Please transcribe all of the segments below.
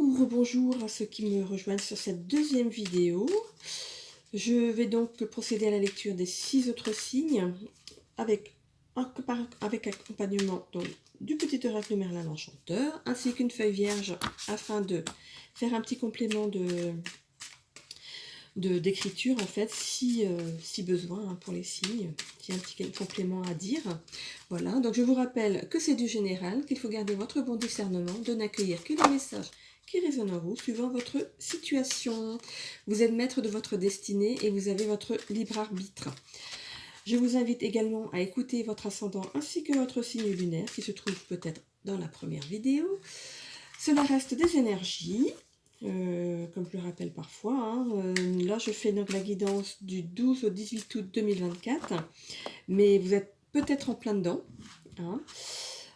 ou rebonjour à ceux qui me rejoignent sur cette deuxième vidéo. Je vais donc procéder à la lecture des 6 autres signes avec accompagnement donc, du petit oracle Merlin l'Enchanteur ainsi qu'une feuille vierge afin de faire un petit complément d'écriture en fait si besoin hein, pour les signes, s'il y a un petit complément à dire. Voilà, donc je vous rappelle que c'est du général, qu'il faut garder votre bon discernement, de n'accueillir que les messages qui résonnent en vous suivant votre situation. Vous êtes maître de votre destinée et vous avez votre libre arbitre. Je vous invite également à écouter votre ascendant ainsi que votre signe lunaire qui se trouve peut-être dans la première vidéo. Cela reste des énergies. Comme je le rappelle parfois, hein, là je fais donc la guidance du 12 au 18 août 2024, mais vous êtes peut-être en plein dedans, hein,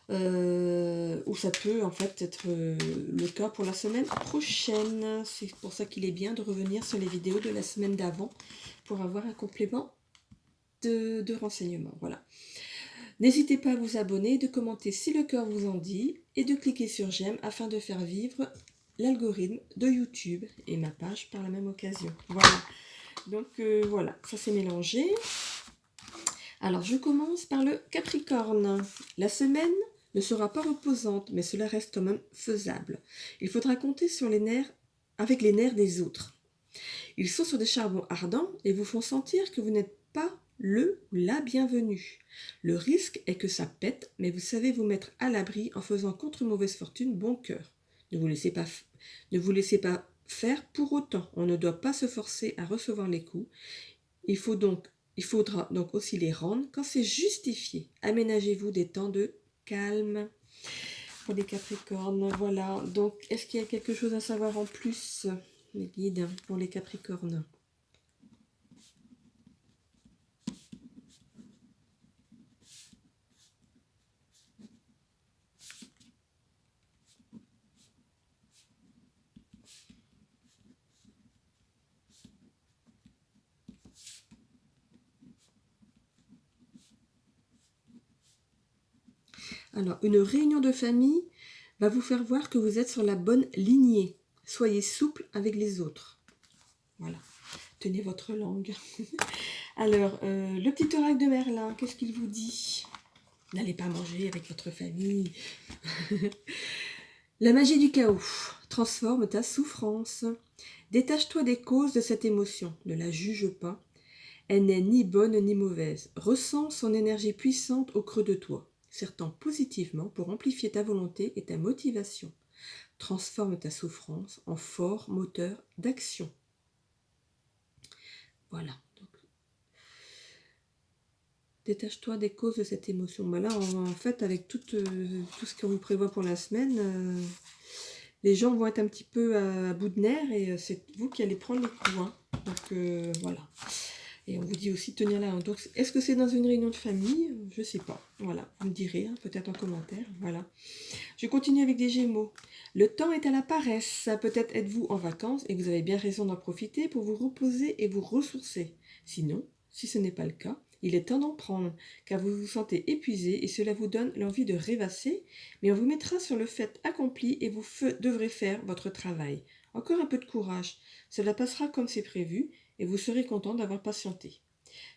ou ça peut en fait être le cas pour la semaine prochaine. C'est pour ça qu'il est bien de revenir sur les vidéos de la semaine d'avant pour avoir un complément de renseignements. Voilà. N'hésitez pas à vous abonner, de commenter si le cœur vous en dit et de cliquer sur j'aime afin de faire vivre l'algorithme de YouTube et ma page par la même occasion. Voilà. Donc voilà, ça s'est mélangé. Alors je commence par le Capricorne. La semaine ne sera pas reposante, mais cela reste quand même faisable. Il faudra compter sur les nerfs, avec les nerfs des autres. Ils sont sur des charbons ardents et vous font sentir que vous n'êtes pas le ou la bienvenue. Le risque est que ça pète, mais vous savez vous mettre à l'abri en faisant contre mauvaise fortune bon cœur. Ne vous laissez pas faire pour autant. On ne doit pas se forcer à recevoir les coups. Il faudra donc aussi les rendre quand c'est justifié. Aménagez-vous des temps de calme. Pour les Capricornes, voilà. Donc, est-ce qu'il y a quelque chose à savoir en plus, les guides, pour les Capricornes ? Alors, une réunion de famille va vous faire voir que vous êtes sur la bonne lignée. Soyez souple avec les autres. Voilà. Tenez votre langue. Alors, le petit oracle de Merlin, qu'est-ce qu'il vous dit ? N'allez pas manger avec votre famille. La magie du chaos transforme ta souffrance. Détache-toi des causes de cette émotion. Ne la juge pas. Elle n'est ni bonne ni mauvaise. Ressens son énergie puissante au creux de toi. Serre-t'en positivement pour amplifier ta volonté et ta motivation. Transforme ta souffrance en fort moteur d'action. Voilà. Donc, détache-toi des causes de cette émotion. Ben là, en fait, avec tout ce qu'on vous prévoit pour la semaine, les gens vont être un petit peu à bout de nerfs et c'est vous qui allez prendre les coups. Hein. Donc, voilà. Et on vous dit aussi de tenir la... Donc, est-ce que c'est dans une réunion de famille ? Je ne sais pas. Voilà, vous me direz, hein, peut-être en commentaire. Voilà. Je continue avec des Gémeaux. Le temps est à la paresse. Peut-être êtes-vous en vacances et vous avez bien raison d'en profiter pour vous reposer et vous ressourcer. Sinon, si ce n'est pas le cas, il est temps d'en prendre, car vous vous sentez épuisé et cela vous donne l'envie de rêvasser, mais on vous mettra sur le fait accompli et vous devrez faire votre travail. Encore un peu de courage. Cela passera comme c'est prévu et vous serez content d'avoir patienté.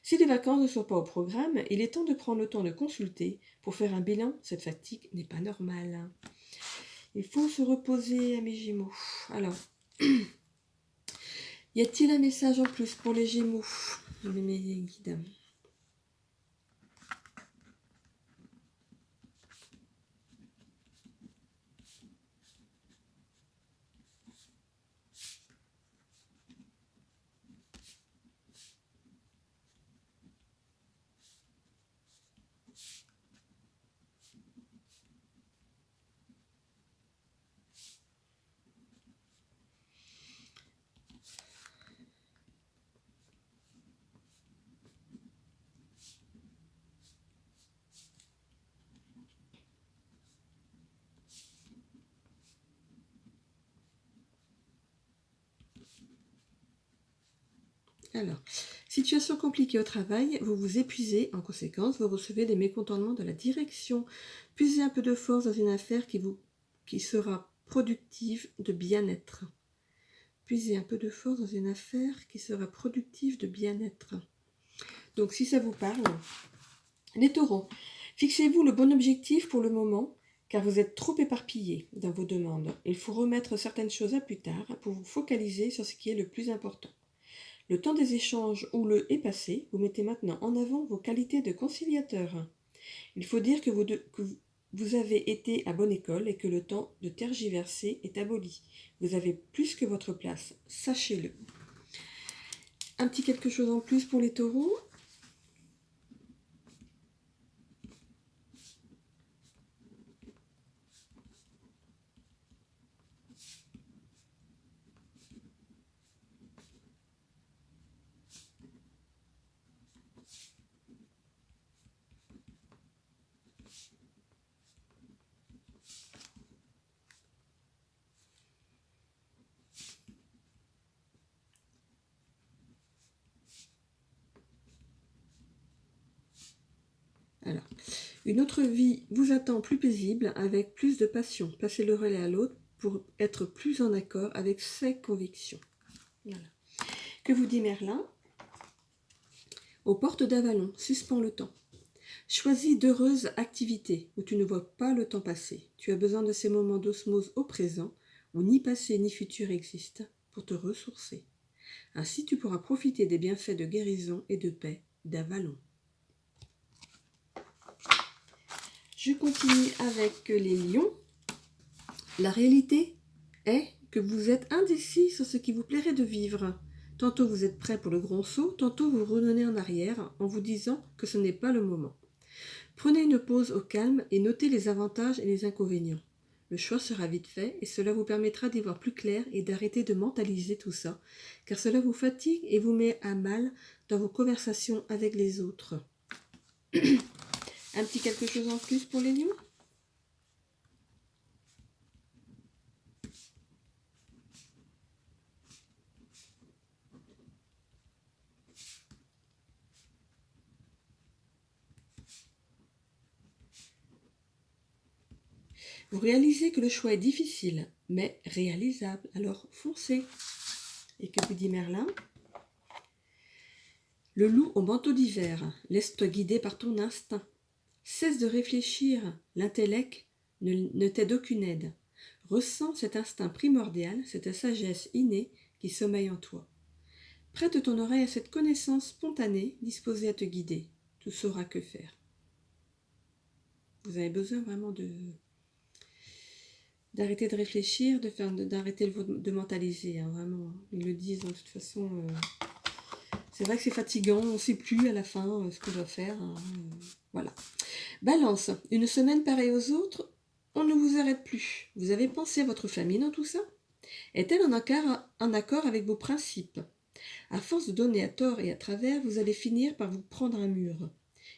Si les vacances ne sont pas au programme, il est temps de prendre le temps de consulter pour faire un bilan. Cette fatigue n'est pas normale. Il faut se reposer, mes Gémeaux. Alors, y a-t-il un message en plus pour les Gémeaux, mes guides ? Alors, situation compliquée au travail, vous vous épuisez, en conséquence, vous recevez des mécontentements de la direction. Puisez un peu de force dans une affaire qui sera productive de bien-être. Puisez un peu de force dans une affaire qui sera productive de bien-être. Donc si ça vous parle, les taureaux, fixez-vous le bon objectif pour le moment, car vous êtes trop éparpillés dans vos demandes. Il faut remettre certaines choses à plus tard pour vous focaliser sur ce qui est le plus important. Le temps des échanges houleux est passé, vous mettez maintenant en avant vos qualités de conciliateur. Il faut dire que vous avez été à bonne école et que le temps de tergiverser est aboli. Vous avez plus que votre place, sachez-le. Un petit quelque chose en plus pour les taureaux. Alors, une autre vie vous attend plus paisible, avec plus de passion. Passez le relais à l'autre pour être plus en accord avec ses convictions. Voilà. Que vous dit Merlin? Aux portes d'Avalon, suspends le temps. Choisis d'heureuses activités où tu ne vois pas le temps passer. Tu as besoin de ces moments d'osmose au présent, où ni passé ni futur existent, pour te ressourcer. Ainsi tu pourras profiter des bienfaits de guérison et de paix d'Avalon. Je continue avec les lions. La réalité est que vous êtes indécis sur ce qui vous plairait de vivre. Tantôt vous êtes prêt pour le grand saut, tantôt vous revenez en arrière en vous disant que ce n'est pas le moment. Prenez une pause au calme et notez les avantages et les inconvénients. Le choix sera vite fait et cela vous permettra d'y voir plus clair et d'arrêter de mentaliser tout ça, car cela vous fatigue et vous met à mal dans vos conversations avec les autres. Un petit quelque chose en plus pour les lions ? Vous réalisez que le choix est difficile, mais réalisable, alors foncez. Et que vous dit Merlin ? Le loup au manteau d'hiver, laisse-toi guider par ton instinct. Cesse de réfléchir, l'intellect ne t'aide aucune aide. Ressens cet instinct primordial, cette sagesse innée qui sommeille en toi. Prête ton oreille à cette connaissance spontanée, disposée à te guider. Tu sauras que faire. Vous avez besoin vraiment d'arrêter de réfléchir, d'arrêter de mentaliser, hein, vraiment. Ils le disent, de toute façon. C'est vrai que c'est fatigant, on ne sait plus à la fin ce qu'on doit faire. Hein, voilà. Balance, une semaine pareille aux autres, on ne vous arrête plus. Vous avez pensé à votre famille dans tout ça? Est-elle en accord avec vos principes? À force de donner à tort et à travers, vous allez finir par vous prendre un mur.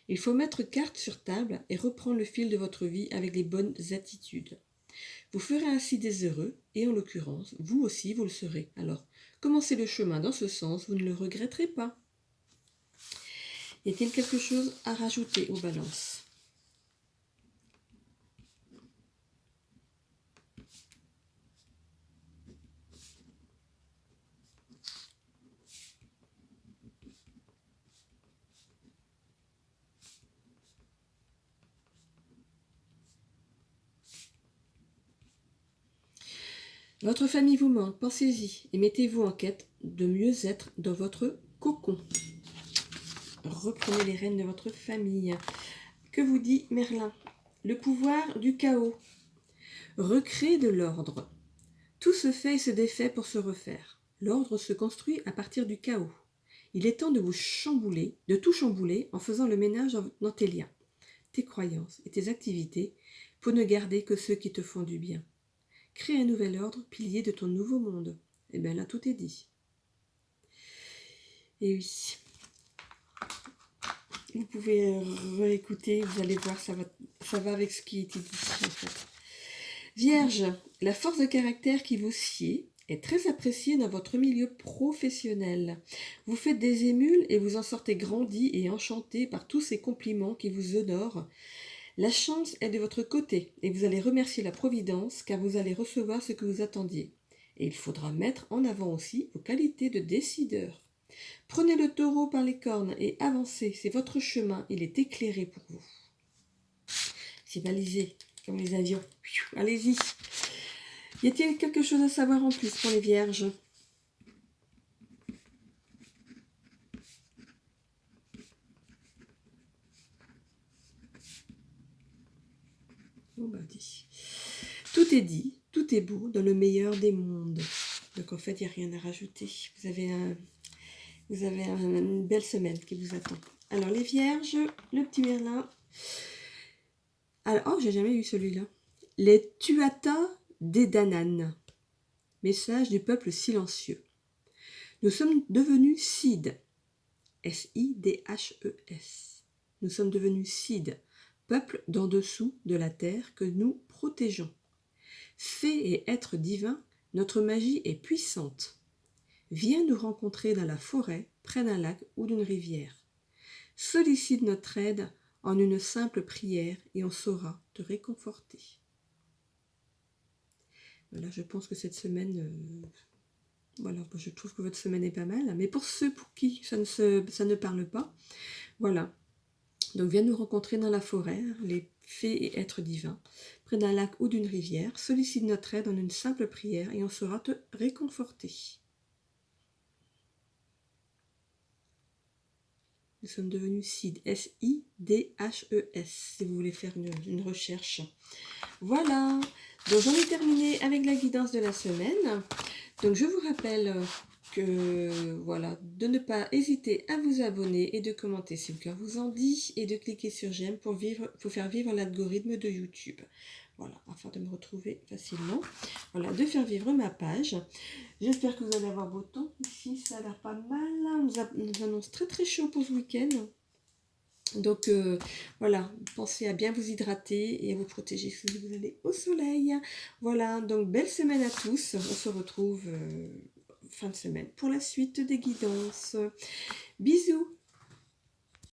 Il faut mettre carte sur table et reprendre le fil de votre vie avec les bonnes attitudes. Vous ferez ainsi des heureux, et en l'occurrence, vous aussi vous le serez. Alors, commencez le chemin dans ce sens, vous ne le regretterez pas. Y a-t-il quelque chose à rajouter aux balances ? Votre famille vous manque, pensez-y et mettez-vous en quête de mieux être dans votre cocon. Reprenez les rênes de votre famille. Que vous dit Merlin? Le pouvoir du chaos. Recréer de l'ordre. Tout se fait et se défait pour se refaire. L'ordre se construit à partir du chaos. Il est temps de tout chambouler en faisant le ménage dans tes liens, tes croyances et tes activités pour ne garder que ceux qui te font du bien. Crée un nouvel ordre, pilier de ton nouveau monde. Et bien là, tout est dit. Et oui. Vous pouvez réécouter, vous allez voir, ça va avec ce qui a été dit en fait. Vierge, la force de caractère qui vous sied est très appréciée dans votre milieu professionnel. Vous faites des émules et vous en sortez grandi et enchanté par tous ces compliments qui vous honorent. La chance est de votre côté et vous allez remercier la Providence car vous allez recevoir ce que vous attendiez. Et il faudra mettre en avant aussi vos qualités de décideur. Prenez le taureau par les cornes et avancez, c'est votre chemin, il est éclairé pour vous. C'est balisé, comme les avions. Allez-y. Y a-t-il quelque chose à savoir en plus pour les vierges? Tout est dit, tout est beau dans le meilleur des mondes. Donc en fait, il n'y a rien à rajouter. Vous avez une belle semaine qui vous attend. Alors les vierges, le petit Merlin. Alors, oh, j'ai jamais eu celui-là. Les Tuatha Dé Danann. Message du peuple silencieux. Nous sommes devenus Sid. S-I-D-H-E-S. Nous sommes devenus Sid, peuple d'en dessous de la terre que nous protégeons. Fée et être divin, notre magie est puissante. Viens nous rencontrer dans la forêt, près d'un lac ou d'une rivière. Sollicite notre aide en une simple prière et on saura te réconforter. Voilà, je pense que cette semaine, voilà, je trouve que votre semaine est pas mal. Mais pour ceux pour qui ça ne parle pas, voilà. Donc viens nous rencontrer dans la forêt, les fées et êtres divins, près d'un lac ou d'une rivière. Sollicite notre aide en une simple prière et on saura te réconforter. Nous sommes devenus Sid, S-I-D-H-E-S, si vous voulez faire une recherche. Voilà, donc j'en ai terminé avec la guidance de la semaine. Donc je vous rappelle que voilà, de ne pas hésiter à vous abonner et de commenter si le cœur vous en dit et de cliquer sur j'aime pour faire vivre l'algorithme de YouTube. Voilà, afin de me retrouver facilement. Voilà, de faire vivre ma page. J'espère que vous allez avoir beau temps. Ici, ça a l'air pas mal. On nous annonce très très chaud pour ce week-end. Donc voilà, pensez à bien vous hydrater et à vous protéger si vous allez au soleil. Voilà, donc belle semaine à tous. On se retrouve fin de semaine pour la suite des guidances. Bisous!